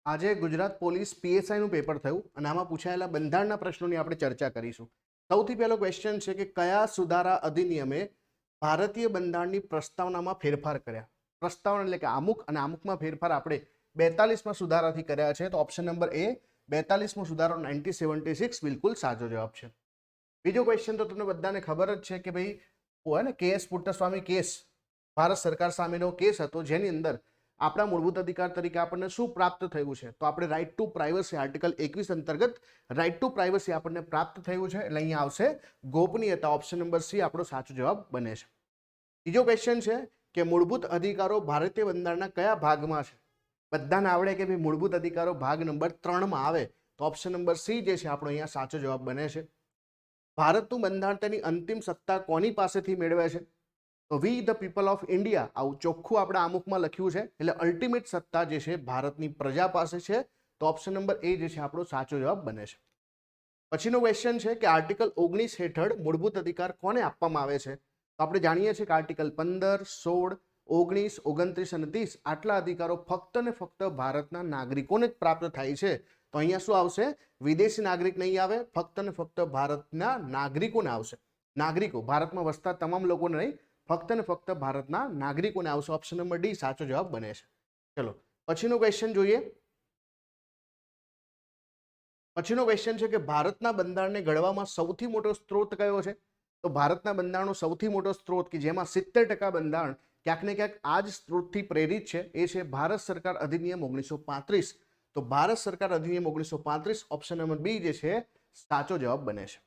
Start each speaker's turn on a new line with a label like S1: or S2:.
S1: આજે Gujarat police પીએસઆઈનું paper થયું અને આમાં પૂછાયેલા બંધારણના પ્રશ્નોની આપણે ચર્ચા કરીશું. સૌથી પહેલો ક્વેશ્ચન છે કે કયા સુધારા અધિનિયમે ભારતીય બંધારણની પ્રસ્તાવનામાં ફેરફાર કર્યા? પ્રસ્તાવના એટલે કે આમુખ, અને આમુખમાં ફેરફાર આપણે 42માં સુધારાથી કર્યા છે. તો ઓપ્શન નંબર એ 42મો સુધારો 1976 બિલકુલ સાચો જવાબ છે. બીજો ક્વેશ્ચન તો તમને બધાને ખબર જ છે કે ભાઈ હોય ને કેએસ પુટ્ટસ્વામી કેસ, ભારત સરકાર સામેનો કેસ હતો, જેની અંદર આપણા મૂળભૂત અધિકાર તરીકે આપણને શું પ્રાપ્ત થયું છે? તો આપણે રાઇટ ટુ પ્રાઇવસી, આર્ટિકલ 21 અંતર્ગત રાઇટ ટુ પ્રાઇવસી આપણને પ્રાપ્ત થયું છે. એટલે અહીંયા આવશે ગોપનીયતા. ઓપ્શન નંબર સી આપણો સાચો જવાબ બને છે. બીજો ક્વેશ્ચન છે કે મૂળભૂત અધિકારો ભારતીય બંધારણના કયા ભાગમાં છે? બધાને આવડે કે ભાઈ મૂળભૂત અધિકારો ભાગ નંબર 3માં આવે, તો ઓપ્શન નંબર સી જે છે આપણો અહીંયા સાચો જવાબ બને છે. ભારતનું બંધારણ તેની અંતિમ સત્તા કોની પાસેથી મેળવે છે? તો વી ધ પીપલ ઓફ ઇન્ડિયા, આવું ચોખ્ખું આપણે આમુખમાં લખ્યું છે. એટલે અલ્ટિમેટ સત્તા જે છે ભારતની પ્રજા પાસે છે. તો ઓપ્શન નંબર એ જે છે આપણો સાચો જવાબ બને છે. પછીનો ક્વેશ્ચન છે કે આર્ટિકલ 19 હેઠળ મૂળભૂત અધિકાર કોને આપવામાં આવે છે? તો આપણે જાણીએ છીએ કે આર્ટિકલ 15, 16, 19, 29 અને 30 આટલા અધિકારો ફક્ત ને ફક્ત ભારતના નાગરિકોને જ પ્રાપ્ત થાય છે. તો અહીંયા શું આવશે? વિદેશી નાગરિક નહીં આવે, ફક્ત ને ફક્ત ભારતના નાગરિકોને આવશે. નાગરિકો, ભારતમાં વસતા તમામ લોકોને નહીં, ફક્ત ને ફક્ત ભારતના નાગરિકોને આવશે. ઓપ્શન નંબર ડી સાચો જવાબ બને છે. ચલો પછીનો ક્વેશ્ચન જોઈએ. પછીનો ક્વેશ્ચન છે કે ભારતના બંધારણને ઘડવામાં સૌથી મોટો સ્ત્રોત કયો છે? તો ભારતના બંધારણનો સૌથી મોટો સ્ત્રોત કે જેમાં 70% બંધારણ ક્યાંક ને ક્યાંક આ જ સ્ત્રોતથી પ્રેરિત છે, એ છે ભારત સરકાર અધિનિયમ 1935. તો ભારત સરકાર અધિનિયમ 1935 ઓપ્શન નંબર બી જે છે સાચો જવાબ બને છે.